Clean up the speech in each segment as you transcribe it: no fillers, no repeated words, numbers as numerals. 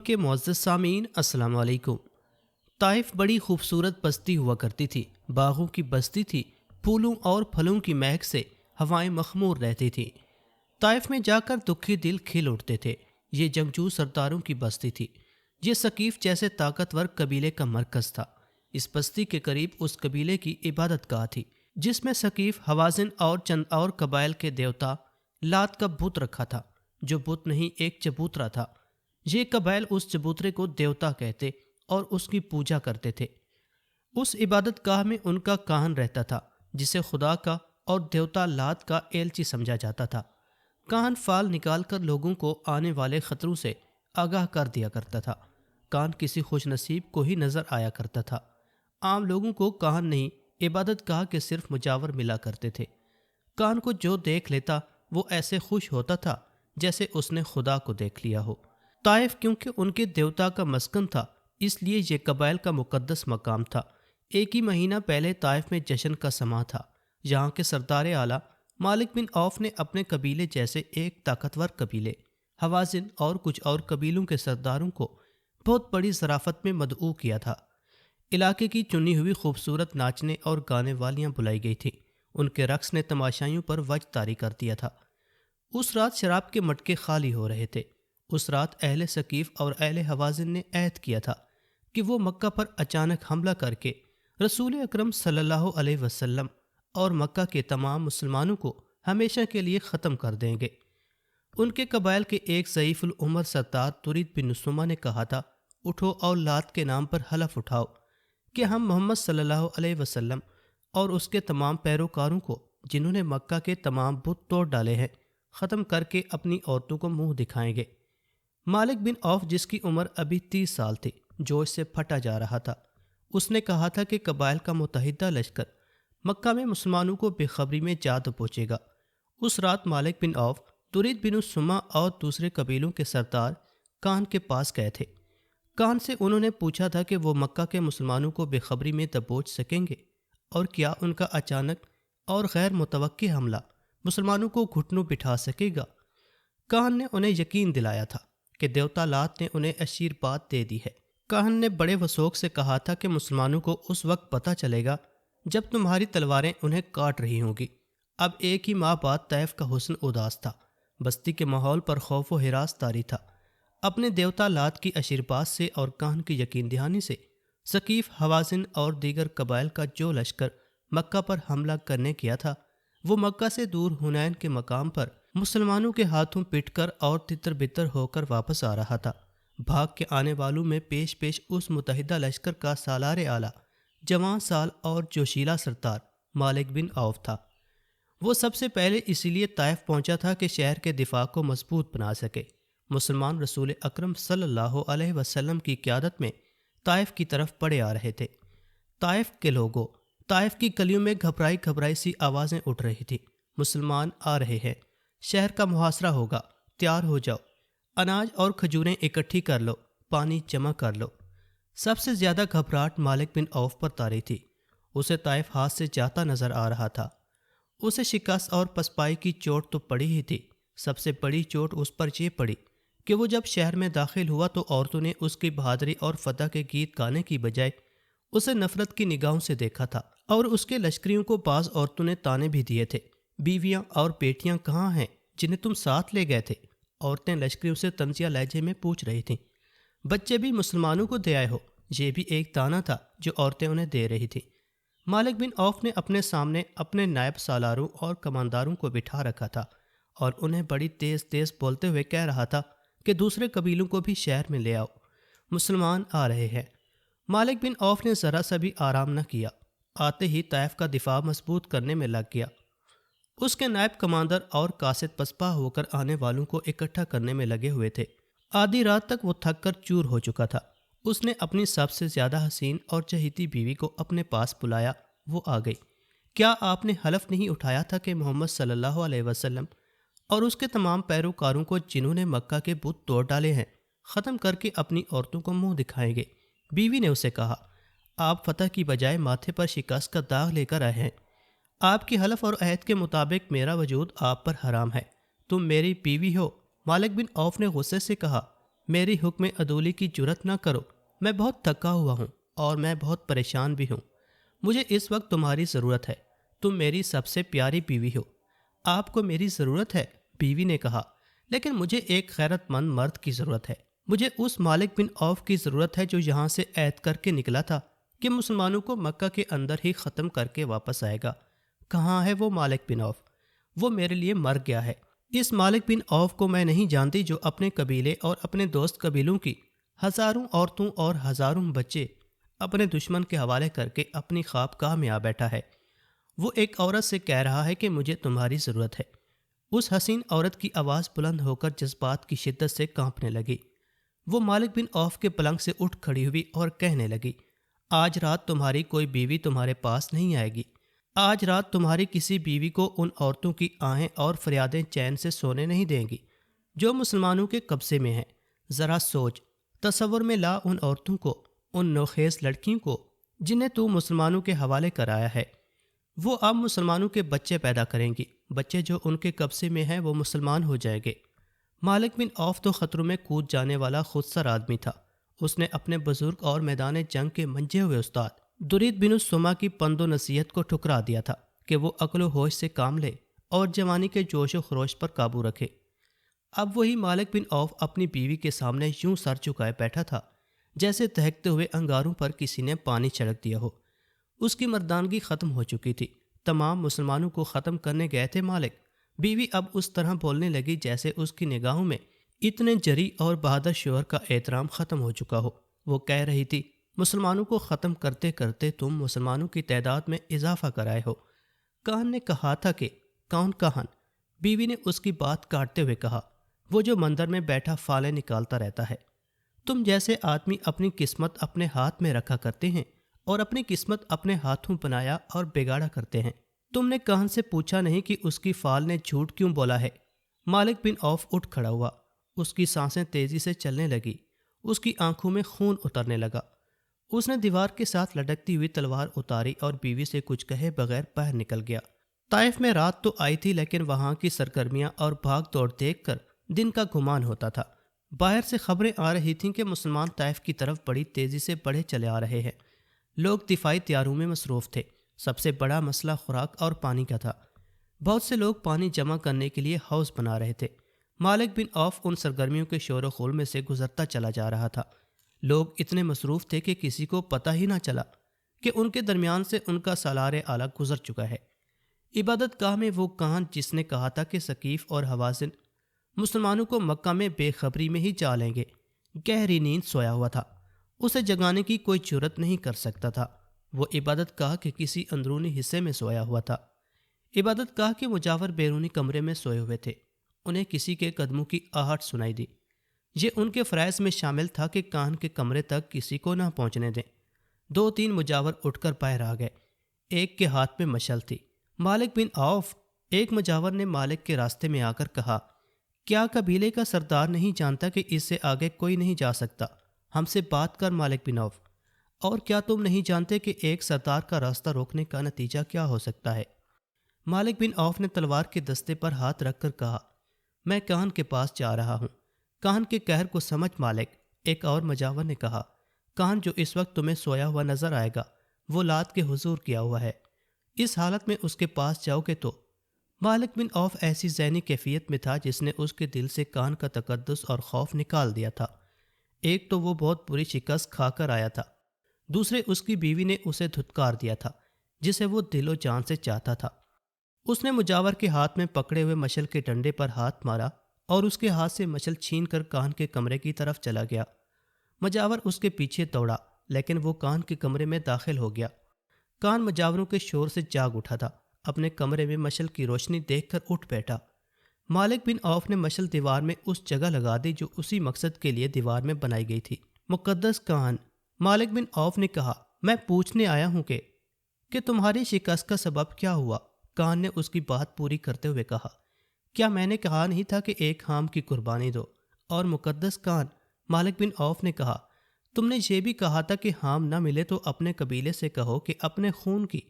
کے معزز سامعین السلام علیکم۔ طائف بڑی خوبصورت بستی ہوا کرتی تھی، باغوں کی بستی تھی، پھولوں اور پھلوں کی مہک سے ہوائیں مخمور رہتی تھیں۔ طائف میں جا کر دکھی دل کھل اٹھتے تھے۔ یہ جنگجو سرداروں کی بستی تھی۔ یہ ثقیف جیسے طاقتور قبیلے کا مرکز تھا۔ اس بستی کے قریب اس قبیلے کی عبادت گاہ تھی، جس میں ثقیف، حوازن اور چند اور قبائل کے دیوتا لات کا بت رکھا تھا، جو بت نہیں ایک چبوترا تھا۔ یہ قبائل اس چبوترے کو دیوتا کہتے اور اس کی پوجا کرتے تھے۔ اس عبادت گاہ میں ان کا کاہن رہتا تھا، جسے خدا کا اور دیوتا لات کا ایلچی سمجھا جاتا تھا۔ کاہن فال نکال کر لوگوں کو آنے والے خطروں سے آگاہ کر دیا کرتا تھا۔ کاہن کسی خوش نصیب کو ہی نظر آیا کرتا تھا۔ عام لوگوں کو کاہن نہیں، عبادت گاہ کے صرف مجاور ملا کرتے تھے۔ کاہن کو جو دیکھ لیتا وہ ایسے خوش ہوتا تھا جیسے اس نے خدا کو دیکھ لیا ہو۔ طائف کیونکہ ان کے دیوتا کا مسکن تھا، اس لیے یہ قبائل کا مقدس مقام تھا۔ ایک ہی مہینہ پہلے طائف میں جشن کا سماں تھا۔ یہاں کے سردار اعلیٰ مالک بن عوف نے اپنے قبیلے جیسے ایک طاقتور قبیلے حوازن اور کچھ اور قبیلوں کے سرداروں کو بہت بڑی ظرافت میں مدعو کیا تھا۔ علاقے کی چنی ہوئی خوبصورت ناچنے اور گانے والیاں بلائی گئی تھیں۔ ان کے رقص نے تماشائیوں پر وجد طاری کر دیا تھا۔ اس رات شراب کے مٹکے خالی ہو رہے تھے۔ اس رات اہل ثقیف اور اہل حوازن نے عہد کیا تھا کہ وہ مکہ پر اچانک حملہ کر کے رسول اکرم صلی اللہ علیہ وسلم اور مکہ کے تمام مسلمانوں کو ہمیشہ کے لیے ختم کر دیں گے۔ ان کے قبائل کے ایک ضعیف العمر سردار ترید بن سما نے کہا تھا، اٹھو اور لات کے نام پر حلف اٹھاؤ کہ ہم محمد صلی اللہ علیہ وسلم اور اس کے تمام پیروکاروں کو، جنہوں نے مکہ کے تمام بت توڑ ڈالے ہیں، ختم کر کے اپنی عورتوں کو منہ دکھائیں گے۔ مالک بن عوف، جس کی عمر ابھی 30 سال تھی، جوش سے پھٹا جا رہا تھا۔ اس نے کہا تھا کہ قبائل کا متحدہ لشکر مکہ میں مسلمانوں کو بے خبری میں جا پہنچے گا۔ اس رات مالک بن عوف، ترید بن سما اور دوسرے قبیلوں کے سردار کان کے پاس گئے تھے۔ کان سے انہوں نے پوچھا تھا کہ وہ مکہ کے مسلمانوں کو بے خبری میں دبوچ سکیں گے، اور کیا ان کا اچانک اور غیر متوقع حملہ مسلمانوں کو گھٹنوں بٹھا سکے گا۔ کان نے انہیں یقین دلایا تھا کہ دیوتا لات نے انہیں آشیرواد دے دی ہے۔ کاہن نے بڑے وثوق سے کہا تھا کہ مسلمانوں کو اس وقت پتہ چلے گا جب تمہاری تلواریں انہیں کاٹ رہی ہوں گی۔ اب ایک ہی ماہ بعد طائف کا حسن اداس تھا۔ بستی کے ماحول پر خوف و ہراس طاری تھا۔ اپنے دیوتا لات کی آشیرواد سے اور کاہن کی یقین دہانی سے ثقیف، حوازن اور دیگر قبائل کا جو لشکر مکہ پر حملہ کرنے کیا تھا، وہ مکہ سے دور حنین کے مقام پر مسلمانوں کے ہاتھوں پٹ کر اور تتر بتر ہو کر واپس آ رہا تھا۔ بھاگ کے آنے والوں میں پیش پیش اس متحدہ لشکر کا سالار اعلیٰ، جوان سال اور جوشیلا سردار مالک بن عوف تھا۔ وہ سب سے پہلے اسی لیے طائف پہنچا تھا کہ شہر کے دفاع کو مضبوط بنا سکے۔ مسلمان رسول اکرم صلی اللہ علیہ وسلم کی قیادت میں طائف کی طرف بڑھے آ رہے تھے۔ طائف کے لوگوں، طائف کی گلیوں میں گھبرائی گھبرائی سی آوازیں اٹھ رہی تھیں۔ مسلمان آ رہے ہیں، شہر کا محاصرہ ہوگا، تیار ہو جاؤ، اناج اور کھجوریں اکٹھی کر لو، پانی جمع کر لو۔ سب سے زیادہ گھبراہٹ مالک بن عوف پر طاری تھی۔ اسے طائف ہاتھ سے جاتا نظر آ رہا تھا۔ اسے شکست اور پسپائی کی چوٹ تو پڑی ہی تھی، سب سے بڑی چوٹ اس پر یہ پڑی کہ وہ جب شہر میں داخل ہوا تو عورتوں نے اس کی بہادری اور فتح کے گیت گانے کی بجائے اسے نفرت کی نگاہوں سے دیکھا تھا، اور اس کے لشکریوں کو بعض عورتوں نے تانے بھی دیے تھے، بیویاں اور بیٹیاں کہاں ہیں جنہیں تم ساتھ لے گئے تھے؟ عورتیں لشکریوں سے طنزیہ لہجے میں پوچھ رہی تھیں۔ بچے بھی مسلمانوں کو دے آئے ہو، یہ بھی ایک تانا تھا جو عورتیں انہیں دے رہی تھیں۔ مالک بن عوف نے اپنے سامنے اپنے نائب سالاروں اور کمانداروں کو بٹھا رکھا تھا اور انہیں بڑی تیز تیز بولتے ہوئے کہہ رہا تھا کہ دوسرے قبیلوں کو بھی شہر میں لے آؤ، مسلمان آ رہے ہیں۔ مالک بن عوف نے ذرا سا بھی آرام نہ کیا، آتے ہی طائف کا دفاع مضبوط کرنے میں لگ گیا۔ اس کے نائب کمانڈر اور قاصد پسپا ہو کر آنے والوں کو اکٹھا کرنے میں لگے ہوئے تھے۔ آدھی رات تک وہ تھک کر چور ہو چکا تھا۔ اس نے اپنی سب سے زیادہ حسین اور چہیتی بیوی کو اپنے پاس بلایا، وہ آ گئی۔ کیا آپ نے حلف نہیں اٹھایا تھا کہ محمد صلی اللہ علیہ وسلم اور اس کے تمام پیروکاروں کو، جنہوں نے مکہ کے بت توڑ ڈالے ہیں، ختم کر کے اپنی عورتوں کو منہ دکھائیں گے؟ بیوی نے اسے کہا، آپ فتح کی بجائے ماتھے پر شکست کا داغ لے کر آئے ہیں۔ آپ کی حلف اور عہد کے مطابق میرا وجود آپ پر حرام ہے، تم میری بیوی ہو۔ مالک بن عوف نے غصے سے کہا، میری حکم عدولی کی جرت نہ کرو، میں بہت تھکا ہوا ہوں اور میں بہت پریشان بھی ہوں۔ مجھے اس وقت تمہاری ضرورت ہے، تم میری سب سے پیاری بیوی ہو۔ آپ کو میری ضرورت ہے، بیوی نے کہا، لیکن مجھے ایک غیرت مند مرد کی ضرورت ہے۔ مجھے اس مالک بن عوف کی ضرورت ہے جو یہاں سے عہد کر کے نکلا تھا کہ مسلمانوں کو مکہ کے اندر ہی ختم کر کے واپس آئے گا۔ کہاں ہے وہ مالک بن عوف؟ وہ میرے لیے مر گیا ہے۔ اس مالک بن عوف کو میں نہیں جانتی جو اپنے قبیلے اور اپنے دوست قبیلوں کی ہزاروں عورتوں اور ہزاروں بچے اپنے دشمن کے حوالے کر کے اپنی خوابگاہ میں آ بیٹھا ہے۔ وہ ایک عورت سے کہہ رہا ہے کہ مجھے تمہاری ضرورت ہے۔ اس حسین عورت کی آواز بلند ہو کر جذبات کی شدت سے کانپنے لگی۔ وہ مالک بن عوف کے پلنگ سے اٹھ کھڑی ہوئی اور کہنے لگی، آج رات تمہاری کوئی بیوی تمہارے پاس نہیں آئے گی۔ آج رات تمہاری کسی بیوی کو ان عورتوں کی آہیں اور فریادیں چین سے سونے نہیں دیں گی جو مسلمانوں کے قبضے میں ہیں۔ ذرا سوچ، تصور میں لا ان عورتوں کو، ان نوخیز لڑکیوں کو جنہیں تو مسلمانوں کے حوالے کرایا ہے۔ وہ اب مسلمانوں کے بچے پیدا کریں گی، بچے جو ان کے قبضے میں ہیں وہ مسلمان ہو جائیں گے۔ مالک بن عوف تو خطروں میں کود جانے والا خود سر آدمی تھا۔ اس نے اپنے بزرگ اور میدان جنگ کے منجے ہوئے استاد درید بن السما کی پند و نصیحت کو ٹھکرا دیا تھا کہ وہ عقل و ہوش سے کام لے اور جوانی کے جوش و خروش پر قابو رکھے۔ اب وہی مالک بن عوف اپنی بیوی کے سامنے یوں سر چکائے بیٹھا تھا جیسے دہکتے ہوئے انگاروں پر کسی نے پانی چھڑک دیا ہو۔ اس کی مردانگی ختم ہو چکی تھی۔ تمام مسلمانوں کو ختم کرنے گئے تھے مالک۔ بیوی اب اس طرح بولنے لگی جیسے اس کی نگاہوں میں اتنے جری اور بہادر شوہر کا احترام ختم ہو چکا ہو۔ وہ کہہ رہی تھی، مسلمانوں کو ختم کرتے کرتے تم مسلمانوں کی تعداد میں اضافہ کرائے ہو۔ کان نے کہا تھا کہ کون کہن؟ بیوی نے اس کی بات کاٹتے ہوئے کہا، وہ جو مندر میں بیٹھا فالیں نکالتا رہتا ہے۔ تم جیسے آدمی اپنی قسمت اپنے ہاتھ میں رکھا کرتے ہیں اور اپنی قسمت اپنے ہاتھوں بنایا اور بگاڑا کرتے ہیں۔ تم نے کہن سے پوچھا نہیں کہ اس کی فال نے جھوٹ کیوں بولا ہے؟ مالک بن عوف اٹھ کھڑا ہوا۔ اس کی سانسیں تیزی سے چلنے لگی، اس کی آنکھوں میں خون اترنے لگا۔ اس نے دیوار کے ساتھ لٹکتی ہوئی تلوار اتاری اور بیوی سے کچھ کہے بغیر باہر نکل گیا۔ طائف میں رات تو آئی تھی لیکن وہاں کی سرگرمیاں اور بھاگ دوڑ دیکھ کر دن کا گمان ہوتا تھا۔ باہر سے خبریں آ رہی تھیں کہ مسلمان طائف کی طرف بڑی تیزی سے بڑھے چلے آ رہے ہیں۔ لوگ دفاعی تیاروں میں مصروف تھے۔ سب سے بڑا مسئلہ خوراک اور پانی کا تھا۔ بہت سے لوگ پانی جمع کرنے کے لیے حوض بنا رہے تھے۔ مالک بن عوف ان سرگرمیوں کے شور و خول میں سے گزرتا چلا جا رہا تھا۔ لوگ اتنے مصروف تھے کہ کسی کو پتہ ہی نہ چلا کہ ان کے درمیان سے ان کا سالار اعلیٰ گزر چکا ہے۔ عبادت گاہ میں وہ کان جس نے کہا تھا کہ ثقیف اور حوازن مسلمانوں کو مکہ میں بے خبری میں ہی جا لیں گے، گہری نیند سویا ہوا تھا۔ اسے جگانے کی کوئی جرت نہیں کر سکتا تھا۔ وہ عبادت گاہ کے کسی اندرونی حصے میں سویا ہوا تھا۔ عبادت گاہ کے مجاور بیرونی کمرے میں سوئے ہوئے تھے۔ انہیں کسی کے قدموں کی آہٹ سنائی دی۔ یہ ان کے فرائض میں شامل تھا کہ کان کے کمرے تک کسی کو نہ پہنچنے دیں۔ 2-3 مجاور اٹھ کر باہر آ گئے۔ ایک کے ہاتھ میں مشل تھی۔ مالک بن عوف، ایک مجاور نے مالک کے راستے میں آ کر کہا، کیا قبیلے کا سردار نہیں جانتا کہ اس سے آگے کوئی نہیں جا سکتا؟ ہم سے بات کر مالک بن عوف۔ اور کیا تم نہیں جانتے کہ ایک سردار کا راستہ روکنے کا نتیجہ کیا ہو سکتا ہے؟ مالک بن عوف نے تلوار کے دستے پر ہاتھ رکھ کر کہا، میں کان کے پاس جا رہا ہوں۔ کان کے قہر کو سمجھ مالک، ایک اور مجاور نے کہا، کان جو اس وقت تمہیں سویا ہوا نظر آئے گا وہ لات کے حضور کیا ہوا ہے۔ اس حالت میں اس کے پاس جاؤ گے تو؟ مالک بن عوف ایسی ذہنی کیفیت میں تھا جس نے اس کے دل سے کان کا تقدس اور خوف نکال دیا تھا۔ ایک تو وہ بہت بری شکست کھا کر آیا تھا، دوسرے اس کی بیوی نے اسے دھتکار دیا تھا جسے وہ دل و جان سے چاہتا تھا۔ اس نے مجاور کے ہاتھ میں پکڑے ہوئے مشل کے ڈنڈے پر ہاتھ مارا اور اس کے ہاتھ سے مشل چھین کر کان کے کمرے کی طرف چلا گیا۔ مجاور اس کے پیچھے دوڑا لیکن وہ کان کے کمرے میں داخل ہو گیا۔ کان مجاوروں کے شور سے جاگ اٹھا تھا۔ اپنے کمرے میں مشل کی روشنی دیکھ کر اٹھ بیٹھا۔ مالک بن عوف نے مشل دیوار میں اس جگہ لگا دی جو اسی مقصد کے لیے دیوار میں بنائی گئی تھی۔ مقدس کان، مالک بن عوف نے کہا، میں پوچھنے آیا ہوں کہ تمہاری شکست کا سبب کیا ہوا؟ کان نے اس کی بات پوری کرتے ہوئے کہا، کیا میں نے کہا نہیں تھا کہ ایک خام کی قربانی دو؟ اور مقدس کان، مالک بن عوف نے کہا، تم نے یہ بھی کہا تھا کہ حام نہ ملے تو اپنے قبیلے سے کہو کہ اپنے خون کی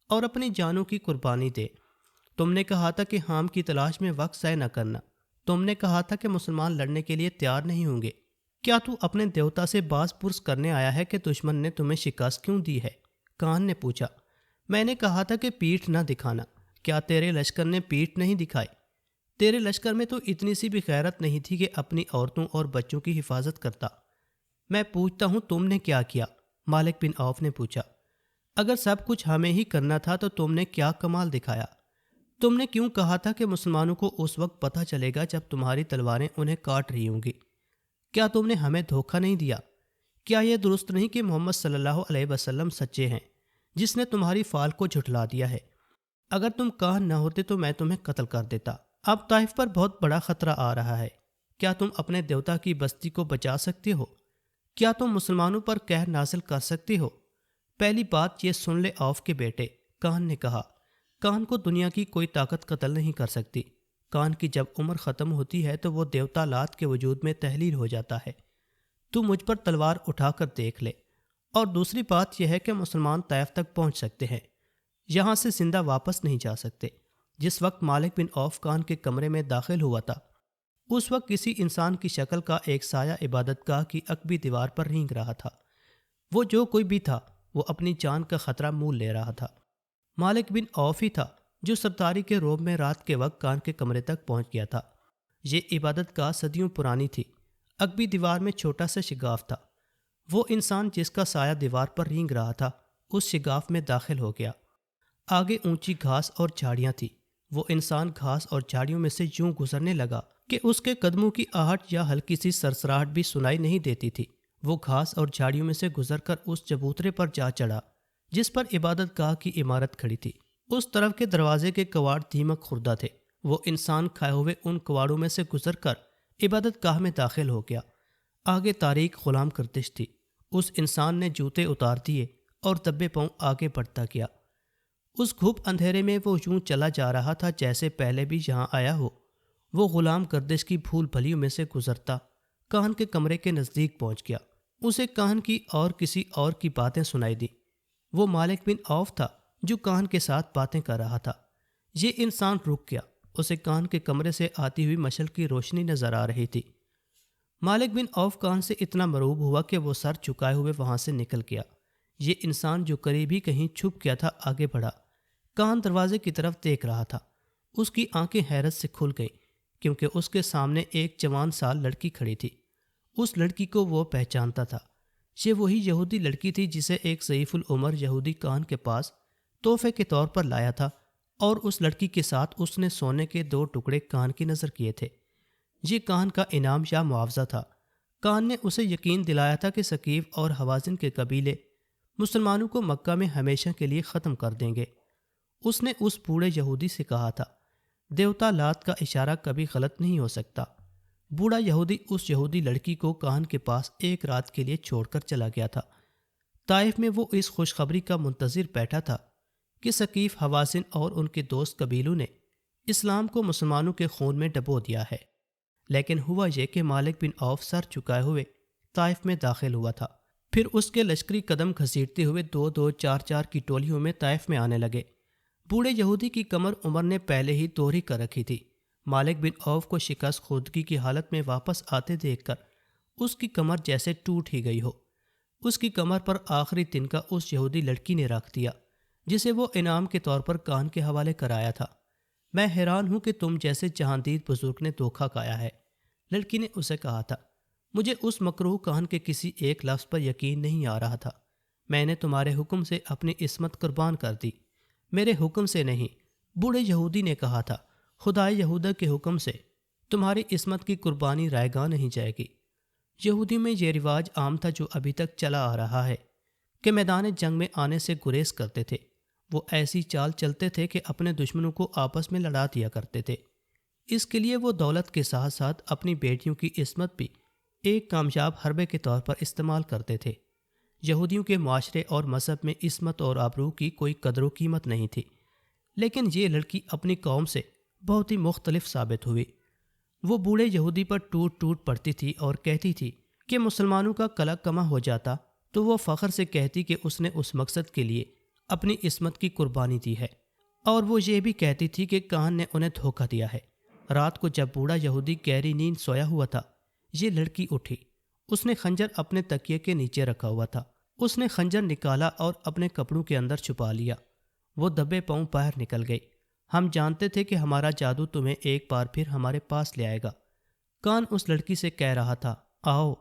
اور اپنی جانوں کی قربانی دے۔ تم نے کہا تھا کہ حام کی تلاش میں وقت ضائع نہ کرنا۔ تم نے کہا تھا کہ مسلمان لڑنے کے لیے تیار نہیں ہوں گے۔ کیا تو اپنے دیوتا سے باز پرس کرنے آیا ہے کہ دشمن نے تمہیں شکست کیوں دی ہے؟ کان نے پوچھا۔ میں نے کہا تھا کہ پیٹھ نہ دکھانا، کیا تیرے لشکر نے پیٹھ نہیں دکھائی؟ تیرے لشکر میں تو اتنی سی بھی غیرت نہیں تھی کہ اپنی عورتوں اور بچوں کی حفاظت کرتا۔ میں پوچھتا ہوں تم نے کیا کیا؟ مالک بن عوف نے پوچھا۔ اگر سب کچھ ہمیں ہی کرنا تھا تو تم نے کیا کمال دکھایا؟ تم نے کیوں کہا تھا کہ مسلمانوں کو اس وقت پتہ چلے گا جب تمہاری تلواریں انہیں کاٹ رہی ہوں گی؟ کیا تم نے ہمیں دھوکہ نہیں دیا؟ کیا یہ درست نہیں کہ محمد صلی اللہ علیہ وسلم سچے ہیں جس نے تمہاری فال کو جھٹلا دیا ہے؟ اگر تم کان نہ ہوتے تو میں تمہیں قتل کر دیتا۔ اب طائف پر بہت بڑا خطرہ آ رہا ہے، کیا تم اپنے دیوتا کی بستی کو بچا سکتے ہو؟ کیا تم مسلمانوں پر قہر نازل کر سکتے ہو؟ پہلی بات یہ سن لے عوف کے بیٹے، کان نے کہا، کان کو دنیا کی کوئی طاقت قتل نہیں کر سکتی۔ کان کی جب عمر ختم ہوتی ہے تو وہ دیوتا لات کے وجود میں تحلیل ہو جاتا ہے۔ تو مجھ پر تلوار اٹھا کر دیکھ لے۔ اور دوسری بات یہ ہے کہ مسلمان طائف تک پہنچ سکتے ہیں، یہاں سے زندہ واپس نہیں جا سکتے۔ جس وقت مالک بن عوف کان کے کمرے میں داخل ہوا تھا، اس وقت کسی انسان کی شکل کا ایک سایہ عبادت گاہ کی عقبی دیوار پر رینگ رہا تھا۔ وہ جو کوئی بھی تھا وہ اپنی جان کا خطرہ مول لے رہا تھا۔ مالک بن عوف ہی تھا جو سرداری کے روب میں رات کے وقت کان کے کمرے تک پہنچ گیا تھا۔ یہ عبادت گاہ صدیوں پرانی تھی، عقبی دیوار میں چھوٹا سا شگاف تھا۔ وہ انسان جس کا سایہ دیوار پر رینگ رہا تھا اس شگاف میں داخل ہو گیا۔ آگے اونچی گھاس اور جھاڑیاں تھیں۔ وہ انسان گھاس اور جھاڑیوں میں سے یوں گزرنے لگا کہ اس کے قدموں کی آہٹ یا ہلکی سی سرسراہٹ بھی سنائی نہیں دیتی تھی۔ وہ گھاس اور جھاڑیوں میں سے گزر کر اس چبوترے پر جا چڑھا جس پر عبادت گاہ کی عمارت کھڑی تھی۔ اس طرف کے دروازے کے کواڑ دیمک خوردہ تھے۔ وہ انسان کھائے ہوئے ان کواڑوں میں سے گزر کر عبادت گاہ میں داخل ہو گیا۔ آگے تاریک غلام گردش تھی۔ اس انسان نے جوتے اتار دیے اور دبے پاؤں آگے بڑھتا گیا۔ اس گھوپ اندھیرے میں وہ یوں چلا جا رہا تھا جیسے پہلے بھی یہاں آیا ہو۔ وہ غلام گردش کی پھول بھلیوں میں سے گزرتا کان کے کمرے کے نزدیک پہنچ گیا۔ اسے کان کی اور کسی اور کی باتیں سنائی دی۔ وہ مالک بن عوف تھا جو کان کے ساتھ باتیں کر رہا تھا۔ یہ انسان رک گیا۔ اسے کان کے کمرے سے آتی ہوئی مشعل کی روشنی نظر آ رہی تھی۔ مالک بن عوف کان سے اتنا مرعوب ہوا کہ وہ سر جھکائے ہوئے وہاں سے نکل گیا۔ یہ انسان جو قریب ہی کہیں چھپ گیا تھا آگے بڑھا۔ کان دروازے کی طرف دیکھ رہا تھا۔ اس کی آنکھیں حیرت سے کھل گئیں کیونکہ اس کے سامنے ایک جوان سال لڑکی کھڑی تھی۔ اس لڑکی کو وہ پہچانتا تھا۔ یہ وہی یہودی لڑکی تھی جسے ایک ضعیف العمر یہودی کان کے پاس تحفے کے طور پر لایا تھا، اور اس لڑکی کے ساتھ اس نے سونے کے 2 ٹکڑے کان کی نظر کیے تھے۔ یہ کان کا انعام یا معاوضہ تھا۔ کان نے اسے یقین دلایا تھا کہ ثقیف اور حوازن کے قبیلے مسلمانوں کو مکہ میں ہمیشہ کے لیے ختم کر دیں گے۔ اس نے اس بوڑھے یہودی سے کہا تھا، دیوتا لات کا اشارہ کبھی غلط نہیں ہو سکتا۔ بوڑھا یہودی اس یہودی لڑکی کو کان کے پاس ایک رات کے لیے چھوڑ کر چلا گیا تھا۔ طائف میں وہ اس خوشخبری کا منتظر بیٹھا تھا کہ ثقیف، حوازن اور ان کے دوست قبیلوں نے اسلام کو مسلمانوں کے خون میں ڈبو دیا ہے۔ لیکن ہوا یہ کہ مالک بن عوف سر چکائے ہوئے طائف میں داخل ہوا تھا۔ پھر اس کے لشکری قدم گھسیٹتے ہوئے 2-2 4-4 کی ٹولیوں میں طائف میں آنے لگے۔ بوڑھے یہودی کی کمر عمر نے پہلے ہی دوہری کر رکھی تھی۔ مالک بن عوف کو شکست خوردگی کی حالت میں واپس آتے دیکھ کر اس کی کمر جیسے ٹوٹ ہی گئی ہو۔ اس کی کمر پر آخری تنکا اس یہودی لڑکی نے رکھ دیا جسے وہ انعام کے طور پر کان کے حوالے کرایا تھا۔ میں حیران ہوں کہ تم جیسے جہاندید بزرگ نے دھوکہ کھایا ہے، لڑکی نے اسے کہا تھا۔ مجھے اس مکروہ کان کے کسی ایک لفظ پر یقین نہیں آ رہا تھا۔ میں نے تمہارے حکم سے اپنی عصمت قربان کر دی، میرے حکم سے نہیں۔ بوڑھے یہودی نے کہا تھا، خدائے یہودہ کے حکم سے تمہاری عصمت کی قربانی رائے گاہ نہیں جائے گی۔ یہودی میں یہ رواج عام تھا جو ابھی تک چلا آ رہا ہے کہ میدان جنگ میں آنے سے گریز کرتے تھے۔ وہ ایسی چال چلتے تھے کہ اپنے دشمنوں کو آپس میں لڑا دیا کرتے تھے۔ اس کے لیے وہ دولت کے ساتھ ساتھ اپنی بیٹیوں کی عصمت بھی ایک کامیاب حربے کے طور پر استعمال کرتے تھے۔ یہودیوں کے معاشرے اور مذہب میں عصمت اور آبرو کی کوئی قدر و قیمت نہیں تھی، لیکن یہ لڑکی اپنی قوم سے بہت ہی مختلف ثابت ہوئی۔ وہ بوڑھے یہودی پر ٹوٹ ٹوٹ پڑتی تھی اور کہتی تھی کہ مسلمانوں کا کلہ کما ہو جاتا تو وہ فخر سے کہتی کہ اس نے اس مقصد کے لیے اپنی عصمت کی قربانی دی ہے، اور وہ یہ بھی کہتی تھی کہ کان نے انہیں دھوکہ دیا ہے۔ رات کو جب بوڑھا یہودی گہری نیند سویا ہوا تھا، یہ لڑکی اٹھی۔ اس نے خنجر اپنے تکیے کے نیچے رکھا ہوا تھا۔ اس نے خنجر نکالا اور اپنے کپڑوں کے اندر چھپا لیا۔ وہ دبے پاؤں باہر نکل گئی۔ ہم جانتے تھے کہ ہمارا جادو تمہیں ایک بار پھر ہمارے پاس لے آئے گا۔ کان اس لڑکی سے کہہ رہا تھا، آؤ،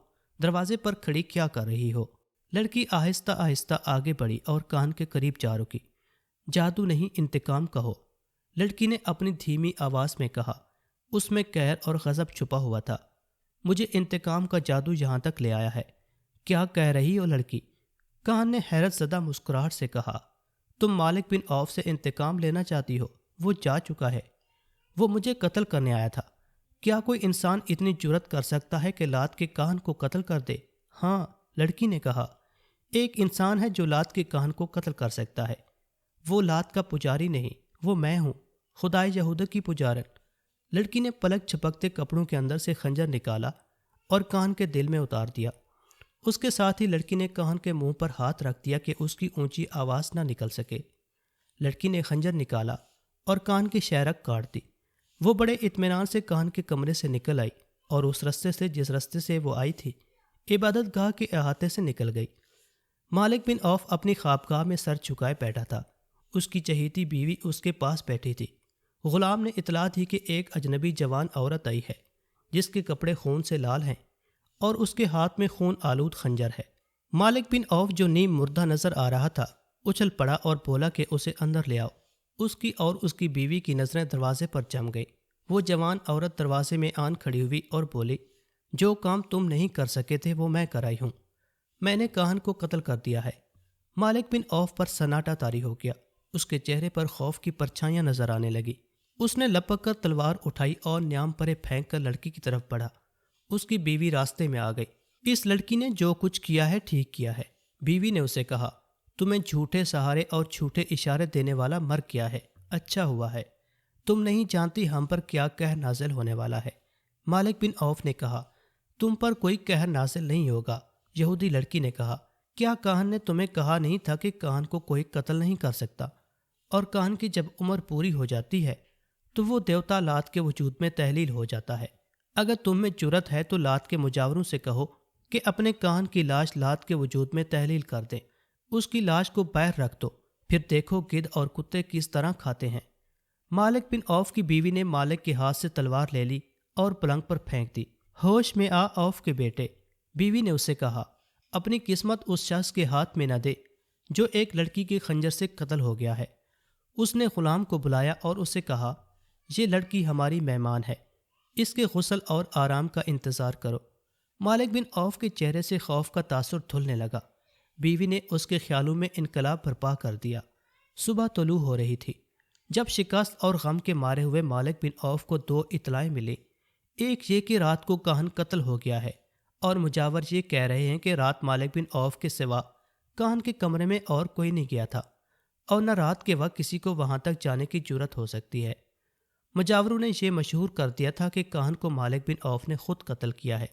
دروازے پر کھڑی کیا کر رہی ہو؟ لڑکی آہستہ آہستہ آگے بڑھی اور کان کے قریب جا رکی۔ جادو نہیں، انتقام کہو، لڑکی نے اپنی دھیمی آواز میں کہا۔ اس میں قہر اور غضب چھپا ہوا تھا۔ مجھے انتقام کا جادو یہاں تک لے آیا ہے۔ کیا کہہ رہی ہو لڑکی؟ کان نے حیرت زدہ مسکراہٹ سے کہا، تم مالک بن عوف سے انتقام لینا چاہتی ہو؟ وہ جا چکا ہے۔ وہ مجھے قتل کرنے آیا تھا۔ کیا کوئی انسان اتنی جرت کر سکتا ہے کہ لات کے کان کو قتل کر دے؟ ہاں، لڑکی نے کہا، ایک انسان ہے جو لات کے کان کو قتل کر سکتا ہے۔ وہ لات کا پجاری نہیں، وہ میں ہوں، خدائے یہودہ کی پجارن۔ لڑکی نے پلک چھپکتے کپڑوں کے اندر سے خنجر نکالا اور کان کے دل میں اتار دیا۔ اس کے ساتھ ہی لڑکی نے کان کے منہ پر ہاتھ رکھ دیا کہ اس کی اونچی آواز نہ نکل سکے۔ لڑکی نے خنجر نکالا اور کان کی شہرک کاٹ دی۔ وہ بڑے اطمینان سے کان کے کمرے سے نکل آئی اور اس رستے سے جس رستے سے وہ آئی تھی عبادت گاہ کے احاطے سے نکل گئی۔ مالک بن عوف اپنی خوابگاہ میں سر جھکائے بیٹھا تھا۔ اس کی چہیتی بیوی اس کے پاس بیٹھی تھی۔ غلام نے اطلاع دی کہ ایک اجنبی جوان عورت آئی ہے جس کے کپڑے خون سے لال ہیں اور اس کے ہاتھ میں خون آلود خنجر ہے۔ مالک بن عوف جو نیم مردہ نظر آ رہا تھا اچھل پڑا اور بولا کہ اسے اندر لے آؤ۔ اس کی اور اس کی بیوی کی نظریں دروازے پر جم گئی۔ وہ جوان عورت دروازے میں آن کھڑی ہوئی اور بولی، جو کام تم نہیں کر سکے تھے وہ میں کرائی ہوں۔ میں نے کان کو قتل کر دیا ہے۔ مالک بن عوف پر سناٹا طاری ہو گیا۔ اس کے چہرے پر خوف کی پرچھائیاں نظر آنے لگی۔ اس نے لپک کر تلوار اٹھائی اور نیام پرے پھینک کر لڑکی کی طرف بڑھا۔ اس کی بیوی راستے میں آ گئی۔ اس لڑکی نے جو کچھ کیا ہے ٹھیک کیا ہے۔ بیوی نے اسے کہا، تمہیں جھوٹے سہارے اور جھوٹے اشارے دینے والا مر گیا ہے، اچھا ہوا ہے۔ تم نہیں جانتی ہم پر کیا قہر نازل ہونے والا ہے۔ مالک بن عوف نے کہا، تم پر کوئی قہر نازل نہیں ہوگا۔ یہودی لڑکی نے کہا، کیا کاہن نے تمہیں کہا نہیں تھا کہ کاہن کو کوئی قتل نہیں کر سکتا؟ اور کاہن کی جب عمر پوری ہو جاتی ہے تو وہ دیوتا لات کے وجود میں تحلیل ہو جاتا ہے۔ اگر تم میں جرت ہے تو لات کے مجاوروں سے کہو کہ اپنے کاہن کی لاش لات کے وجود میں تحلیل کر دیں۔ اس کی لاش کو باہر رکھ دو، پھر دیکھو گدھ اور کتے کس طرح کھاتے ہیں۔ مالک بن عوف کی بیوی نے مالک کے ہاتھ سے تلوار لے لی اور پلنگ پر پھینک دی۔ ہوش میں آ عوف کے بیٹے، بیوی نے اسے کہا، اپنی قسمت اس شخص کے ہاتھ میں نہ دے جو ایک لڑکی کے خنجر سے قتل ہو گیا ہے۔ اس نے غلام کو بلایا اور اسے کہا، یہ لڑکی ہماری مہمان ہے، اس کے غسل اور آرام کا انتظار کرو۔ مالک بن عوف کے چہرے سے خوف کا تاثر دھلنے لگا۔ بیوی نے اس کے خیالوں میں انقلاب برپا کر دیا۔ صبح طلوع ہو رہی تھی جب شکست اور غم کے مارے ہوئے مالک بن عوف کو دو اطلاعیں ملی۔ ایک یہ کہ رات کو کاہن قتل ہو گیا ہے، اور مجاور یہ کہہ رہے ہیں کہ رات مالک بن عوف کے سوا کاہن کے کمرے میں اور کوئی نہیں گیا تھا، اور نہ رات کے وقت کسی کو وہاں تک جانے کی جرت ہو سکتی ہے۔ مجاوروں نے یہ مشہور کر دیا تھا کہ کاہن کو مالک بن عوف نے خود قتل کیا ہے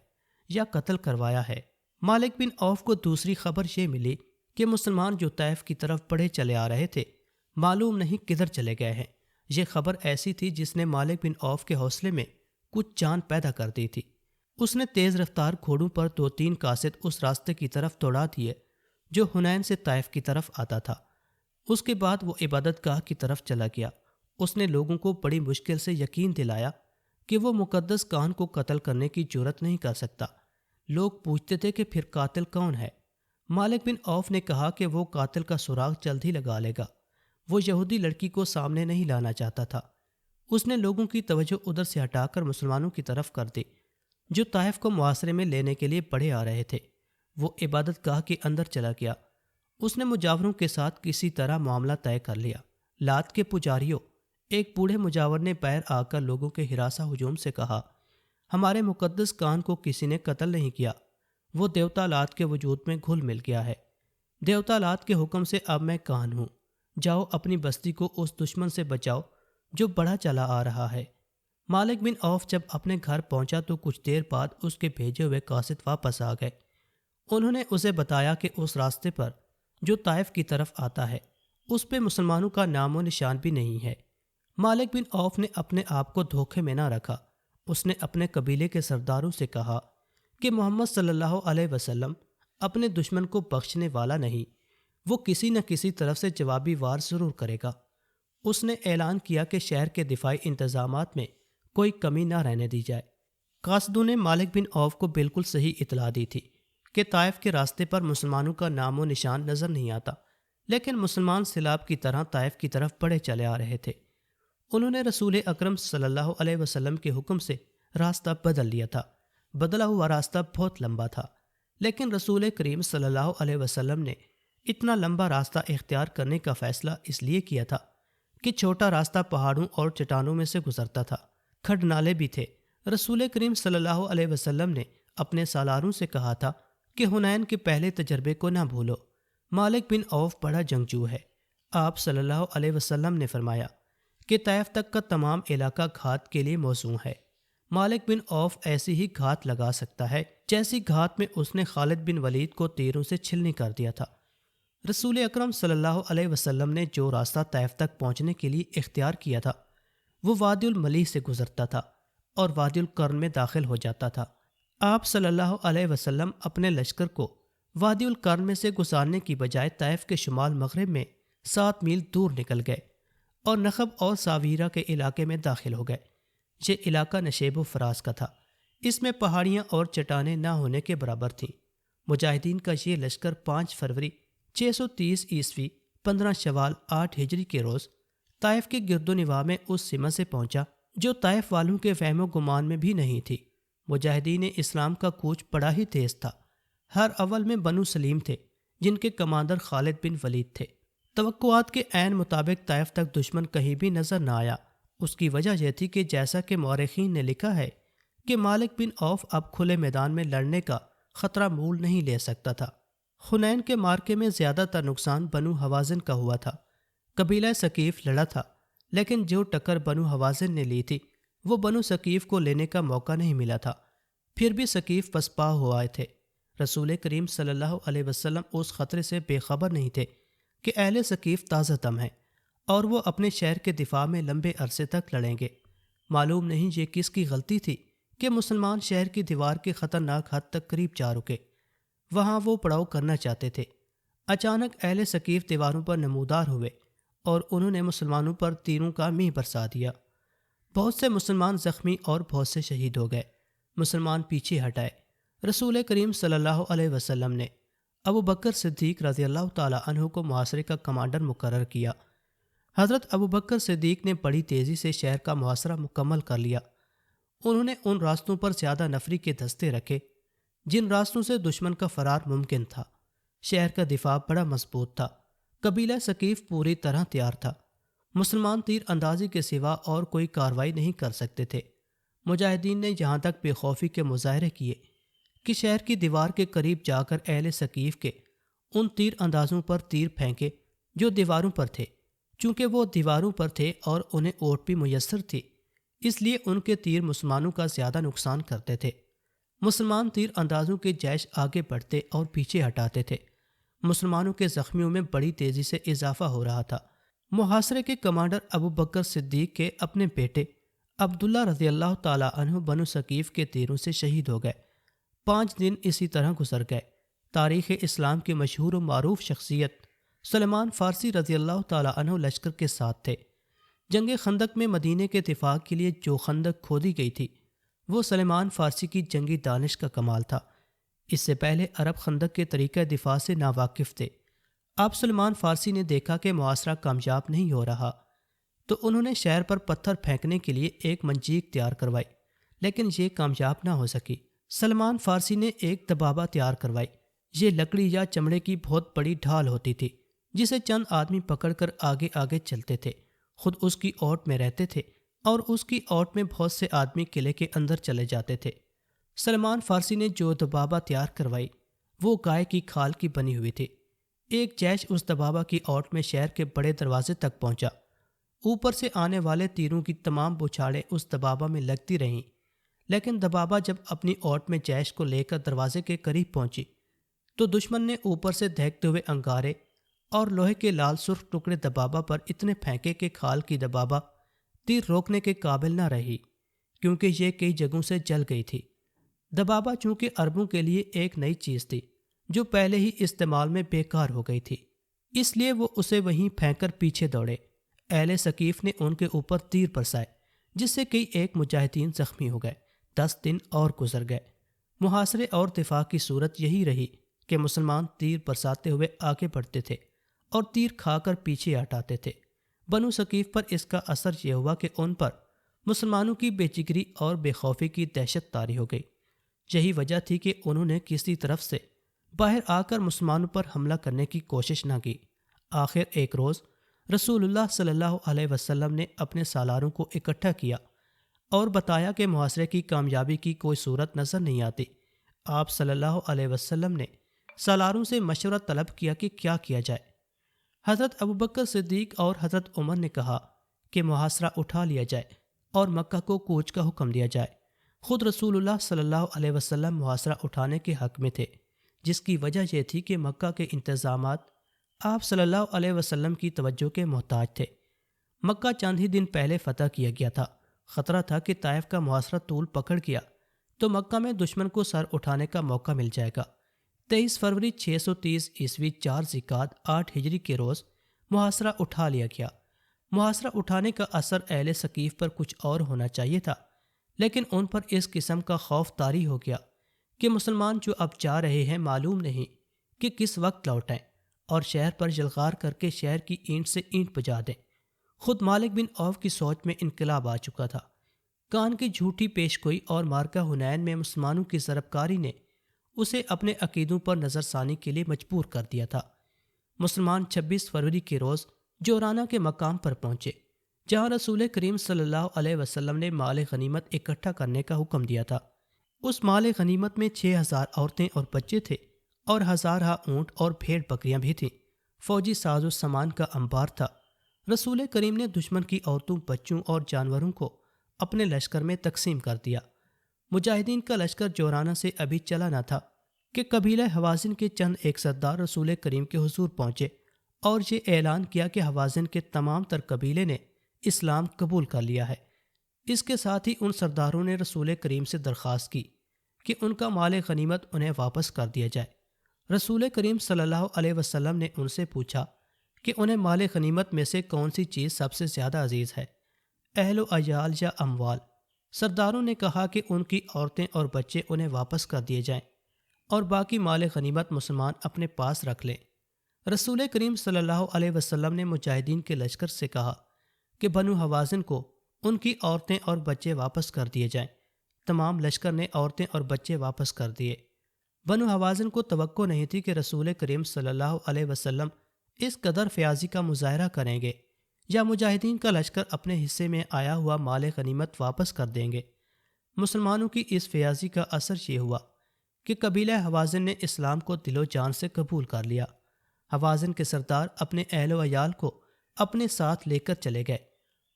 یا قتل کروایا ہے۔ مالک بن عوف کو دوسری خبر یہ ملی کہ مسلمان جو طائف کی طرف بڑھے چلے آ رہے تھے معلوم نہیں کدھر چلے گئے ہیں۔ یہ خبر ایسی تھی جس نے مالک بن عوف کے حوصلے میں کچھ جان پیدا کر دی تھی۔ اس نے تیز رفتار گھوڑوں پر 2-3 قاصد اس راستے کی طرف دوڑا دیے جو حنین سے طائف کی طرف آتا تھا۔ اس کے بعد وہ عبادت گاہ کی طرف چلا گیا۔ اس نے لوگوں کو بڑی مشکل سے یقین دلایا کہ وہ مقدس کاہن کو قتل کرنے کی جرت نہیں کر سکتا۔ لوگ پوچھتے تھے کہ پھر قاتل کون ہے؟ مالک بن عوف نے کہا کہ وہ قاتل کا سراغ جلد ہی لگا لے گا۔ وہ یہودی لڑکی کو سامنے نہیں لانا چاہتا تھا۔ اس نے لوگوں کی توجہ ادھر سے ہٹا کر مسلمانوں کی طرف کر دی جو طائف کو محاصرے میں لینے کے لیے بڑھے آ رہے تھے۔ وہ عبادت گاہ کے اندر چلا گیا۔ اس نے مجاوروں کے ساتھ کسی طرح معاملہ طے کر لیا۔ لات کے پجاریوں، ایک بوڑھے مجاور نے باہر آ کر لوگوں کے ہراساں ہجوم سے کہا، ہمارے مقدس کاہن کو کسی نے قتل نہیں کیا، وہ دیوتا لات کے وجود میں گھل مل گیا ہے۔ دیوتا لات کے حکم سے اب میں کاہن ہوں۔ جاؤ اپنی بستی کو اس دشمن سے بچاؤ جو بڑھا چلا آ رہا ہے۔ مالک بن عوف جب اپنے گھر پہنچا تو کچھ دیر بعد اس کے بھیجے ہوئے قاصد واپس آ گئے۔ انہوں نے اسے بتایا کہ اس راستے پر جو طائف کی طرف آتا ہے اس پہ مسلمانوں کا نام و نشان بھی نہیں ہے۔ مالک بن عوف نے اپنے آپ کو دھوکے میں نہ رکھا۔ اس نے اپنے قبیلے کے سرداروں سے کہا کہ محمد صلی اللہ علیہ وسلم اپنے دشمن کو بخشنے والا نہیں، وہ کسی نہ کسی طرف سے جوابی وار ضرور کرے گا۔ اس نے اعلان کیا کہ شہر کے دفاعی انتظامات میں کوئی کمی نہ رہنے دی جائے۔ قاصدوں نے مالک بن عوف کو بالکل صحیح اطلاع دی تھی کہ طائف کے راستے پر مسلمانوں کا نام و نشان نظر نہیں آتا، لیکن مسلمان سیلاب کی طرح طائف کی طرف بڑھے چلے آ رہے تھے۔ انہوں نے رسول اکرم صلی اللہ علیہ وسلم کے حکم سے راستہ بدل لیا تھا۔ بدلا ہوا راستہ بہت لمبا تھا، لیکن رسول کریم صلی اللہ علیہ وسلم نے اتنا لمبا راستہ اختیار کرنے کا فیصلہ اس لیے کیا تھا کہ چھوٹا راستہ پہاڑوں اور چٹانوں میں سے گزرتا تھا، کھڈ نالے بھی تھے۔ رسول کریم صلی اللہ علیہ وسلم نے اپنے سالاروں سے کہا تھا کہ حنین کے پہلے تجربے کو نہ بھولو۔ مالک بن عوف بڑا جنگجو ہے۔ آپ صلی اللہ علیہ وسلم نے فرمایا کہ طائف تک کا تمام علاقہ گھات کے لیے موزوں ہے۔ مالک بن عوف ایسی ہی گھات لگا سکتا ہے جیسی گھات میں اس نے خالد بن ولید کو تیروں سے چھلنی کر دیا تھا۔ رسول اکرم صلی اللہ علیہ وسلم نے جو راستہ طائف تک پہنچنے کے لیے اختیار کیا تھا وہ وادی الملیح سے گزرتا تھا اور وادی القرن میں داخل ہو جاتا تھا۔ آپ صلی اللہ علیہ وسلم اپنے لشکر کو وادی القرن میں سے گزارنے کی بجائے طائف کے شمال مغرب میں 7 میل دور نکل گئے اور نخب اور ساویرہ کے علاقے میں داخل ہو گئے۔ یہ علاقہ نشیب و فراز کا تھا، اس میں پہاڑیاں اور چٹانیں نہ ہونے کے برابر تھیں۔ مجاہدین کا یہ لشکر 5 فروری 630 عیسوی 15 شوال 8 ہجری کے روز طائف کے گرد و نواح میں اس سمت سے پہنچا جو طائف والوں کے فہم و گمان میں بھی نہیں تھی۔ مجاہدین اسلام کا کوچ بڑا ہی تیز تھا۔ ہر اول میں بنو سلیم تھے جن کے کمانڈر خالد بن ولید تھے۔ توقعات کے عین مطابق طائف تک دشمن کہیں بھی نظر نہ آیا۔ اس کی وجہ یہ تھی کہ جیسا کہ مورخین نے لکھا ہے کہ مالک بن عوف اب کھلے میدان میں لڑنے کا خطرہ مول نہیں لے سکتا تھا۔ حنین کے مارکے میں زیادہ تر نقصان بنو حوازن کا ہوا تھا۔ قبیلہ ثقیف لڑا تھا، لیکن جو ٹکر بنو حوازن نے لی تھی وہ بنو ثقیف کو لینے کا موقع نہیں ملا تھا۔ پھر بھی ثقیف پسپا ہو آئے تھے۔ رسول کریم صلی اللہ علیہ وسلم اس خطرے سے بے خبر نہیں تھے کہ اہل ثقیف تازہ دم ہیں اور وہ اپنے شہر کے دفاع میں لمبے عرصے تک لڑیں گے۔ معلوم نہیں یہ کس کی غلطی تھی کہ مسلمان شہر کی دیوار کے خطرناک حد تک قریب جا رکے۔ وہاں وہ پڑاؤ کرنا چاہتے تھے۔ اچانک اہل ثقیف دیواروں پر نمودار ہوئے اور انہوں نے مسلمانوں پر تیروں کا میہ برسا دیا۔ بہت سے مسلمان زخمی اور بہت سے شہید ہو گئے۔ مسلمان پیچھے ہٹائے۔ رسول کریم صلی اللہ علیہ وسلم نے ابو بکر صدیق رضی اللہ تعالی عنہ کو محاصرے کا کمانڈر مقرر کیا۔ حضرت ابو بکر صدیق نے بڑی تیزی سے شہر کا محاصرہ مکمل کر لیا۔ انہوں نے ان راستوں پر زیادہ نفری کے دستے رکھے جن راستوں سے دشمن کا فرار ممکن تھا۔ شہر کا دفاع بڑا مضبوط تھا۔ قبیلہ ثقیف پوری طرح تیار تھا۔ مسلمان تیر اندازی کے سوا اور کوئی کارروائی نہیں کر سکتے تھے۔ مجاہدین نے یہاں تک بے خوفی کے مظاہرے کیے کہ شہر کی دیوار کے قریب جا کر اہل ثقیف کے ان تیر اندازوں پر تیر پھینکے جو دیواروں پر تھے۔ چونکہ وہ دیواروں پر تھے اور انہیں اوٹ بھی میسر تھی، اس لیے ان کے تیر مسلمانوں کا زیادہ نقصان کرتے تھے۔ مسلمان تیر اندازوں کے جیش آگے بڑھتے اور پیچھے ہٹاتے تھے۔ مسلمانوں کے زخمیوں میں بڑی تیزی سے اضافہ ہو رہا تھا۔ محاصرے کے کمانڈر ابو بکر صدیق کے اپنے بیٹے عبداللہ رضی اللہ تعالی عنہ بنو ثقیف کے تیروں سے شہید ہو گئے۔ 5 دن اسی طرح گزر گئے۔ تاریخ اسلام کی مشہور و معروف شخصیت سلمان فارسی رضی اللہ تعالی عنہ لشکر کے ساتھ تھے۔ جنگ خندق میں مدینے کے دفاع کے لیے جو خندق کھودی گئی تھی وہ سلمان فارسی کی جنگی دانش کا کمال تھا۔ اس سے پہلے عرب خندق کے طریقہ دفاع سے ناواقف تھے۔ اب سلمان فارسی نے دیکھا کہ محاصرہ کامیاب نہیں ہو رہا تو انہوں نے شہر پر پتھر پھینکنے کے لیے ایک منجیق تیار کروائی، لیکن یہ کامیاب نہ ہو سکی۔ سلمان فارسی نے ایک دبابہ تیار کروائی۔ یہ لکڑی یا چمڑے کی بہت بڑی ڈھال ہوتی تھی جسے چند آدمی پکڑ کر آگے آگے چلتے تھے، خود اس کی اوٹ میں رہتے تھے اور اس کی اوٹ میں بہت سے آدمی قلعے کے اندر چلے جاتے تھے۔ سلمان فارسی نے جو دبابہ تیار کروائی وہ گائے کی کھال کی بنی ہوئی تھی۔ ایک جیش اس دبابہ کی اوٹ میں شہر کے بڑے دروازے تک پہنچا۔ اوپر سے آنے والے تیروں کی تمام بوچھاڑیں اس دبابہ میں لگتی رہیں، لیکن دبابہ جب اپنی اوٹ میں جیش کو لے کر دروازے کے قریب پہنچی تو دشمن نے اوپر سے دہکتے ہوئے انگارے اور لوہے کے لال سرخ ٹکڑے دبابہ پر اتنے پھینکے کہ کھال کی دبابہ تیر روکنے کے قابل نہ رہی، کیونکہ یہ کئی جگہوں سے جل گئی تھی۔ دبابہ چونکہ عربوں کے لیے ایک نئی چیز تھی جو پہلے ہی استعمال میں بیکار ہو گئی تھی، اس لیے وہ اسے وہیں پھینک کر پیچھے دوڑے۔ اہل ثقیف نے ان کے اوپر تیر برسائے جس سے کئی ایک مجاہدین زخمی ہو گئے۔ 10 دن اور گزر گئے۔ محاصرے اور دفاع کی صورت یہی رہی کہ مسلمان تیر برساتے ہوئے آگے بڑھتے تھے اور تیر کھا کر پیچھے ہٹاتے تھے۔ بنو ثقیف پر اس کا اثر یہ ہوا کہ ان پر مسلمانوں کی بے جگری اور بے خوفی کی دہشت طاری ہو گئی۔ یہی وجہ تھی کہ انہوں نے کسی طرف سے باہر آ کر مسلمانوں پر حملہ کرنے کی کوشش نہ کی۔ آخر ایک روز رسول اللہ صلی اللہ علیہ وسلم نے اپنے سالاروں کو اکٹھا کیا اور بتایا کہ محاصرے کی کامیابی کی کوئی صورت نظر نہیں آتی۔ آپ صلی اللہ علیہ وسلم نے سالاروں سے مشورہ طلب کیا کہ کیا کیا جائے۔ حضرت ابوبکر صدیق اور حضرت عمر نے کہا کہ محاصرہ اٹھا لیا جائے اور مکہ کو کوچ کا حکم دیا جائے۔ خود رسول اللہ صلی اللہ علیہ وسلم محاصرہ اٹھانے کے حق میں تھے، جس کی وجہ یہ تھی کہ مکہ کے انتظامات آپ صلی اللہ علیہ وسلم کی توجہ کے محتاج تھے۔ مکہ چند ہی دن پہلے فتح کیا گیا تھا۔ خطرہ تھا کہ طائف کا محاصرہ طول پکڑ گیا تو مکہ میں دشمن کو سر اٹھانے کا موقع مل جائے گا۔ 23 فروری 630 عیسوی 4 ذیقعد 8 ہجری کے روز محاصرہ اٹھا لیا گیا۔ محاصرہ اٹھانے کا اثر اہل ثقیف پر کچھ اور ہونا چاہیے تھا، لیکن ان پر اس قسم کا خوف طاری ہو گیا کہ مسلمان جو اب جا رہے ہیں معلوم نہیں کہ کس وقت لوٹیں اور شہر پر یلغار کر کے شہر کی اینٹ سے اینٹ بجا دیں۔ خود مالک بن عوف کی سوچ میں انقلاب آ چکا تھا۔ کان کی جھوٹی پیش گوئی اور مارکہ حنین میں مسلمانوں کی ضرب کاری نے اسے اپنے عقیدوں پر نظر ثانی کے لیے مجبور کر دیا تھا۔ مسلمان 26 فروری کے روز جورانہ کے مقام پر پہنچے، جہاں رسول کریم صلی اللہ علیہ وسلم نے مال غنیمت اکٹھا کرنے کا حکم دیا تھا۔ اس مال غنیمت میں 6000 عورتیں اور بچے تھے اور 1000 اونٹ اور بھیڑ بکریاں بھی تھیں۔ فوجی ساز و سامان کا انبار تھا۔ رسول کریم نے دشمن کی عورتوں، بچوں اور جانوروں کو اپنے لشکر میں تقسیم کر دیا۔ مجاہدین کا لشکر جورانہ سے ابھی چلا نہ تھا کہ قبیلہ حوازن کے چند ایک سردار رسول کریم کے حضور پہنچے اور یہ اعلان کیا کہ حوازن کے تمام تر قبیلے نے اسلام قبول کر لیا ہے۔ اس کے ساتھ ہی ان سرداروں نے رسول کریم سے درخواست کی کہ ان کا مال غنیمت انہیں واپس کر دیا جائے۔ رسول کریم صلی اللہ علیہ وسلم نے ان سے پوچھا کہ انہیں مال غنیمت میں سے کون سی چیز سب سے زیادہ عزیز ہے، اہل و عیال یا اموال؟ سرداروں نے کہا کہ ان کی عورتیں اور بچے انہیں واپس کر دیے جائیں اور باقی مال غنیمت مسلمان اپنے پاس رکھ لیں۔ رسول کریم صلی اللہ علیہ وسلم نے مجاہدین کے لشکر سے کہا کہ بنو حوازن کو ان کی عورتیں اور بچے واپس کر دیے جائیں۔ تمام لشکر نے عورتیں اور بچے واپس کر دیے۔ بنو حوازن کو توقع نہیں تھی کہ رسول کریم صلی اللہ علیہ وسلم اس قدر فیاضی کا مظاہرہ کریں گے یا مجاہدین کا لشکر اپنے حصے میں آیا ہوا مال غنیمت واپس کر دیں گے۔ مسلمانوں کی اس فیاضی کا اثر یہ ہوا کہ قبیلہ حوازن نے اسلام کو دل و جان سے قبول کر لیا۔ حوازن کے سردار اپنے اہل و عیال کو اپنے ساتھ لے کر چلے گئے۔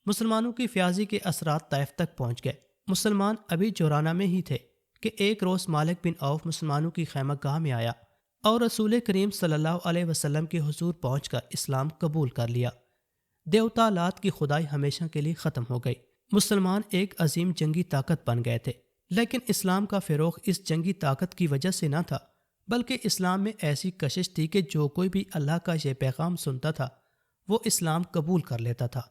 مسلمانوں کی فیاضی کے اثرات طائف تک پہنچ گئے۔ مسلمان ابھی جورانہ میں ہی تھے کہ ایک روز مالک بن عوف مسلمانوں کی خیمہ گاہ میں آیا اور رسول کریم صلی اللہ علیہ وسلم کے حضور پہنچ کر اسلام قبول کر لیا۔ دیوتا لات کی خدائی ہمیشہ کے لیے ختم ہو گئی۔ مسلمان ایک عظیم جنگی طاقت بن گئے تھے، لیکن اسلام کا فروغ اس جنگی طاقت کی وجہ سے نہ تھا، بلکہ اسلام میں ایسی کشش تھی کہ جو کوئی بھی اللہ کا یہ پیغام سنتا تھا وہ اسلام قبول کر لیتا تھا۔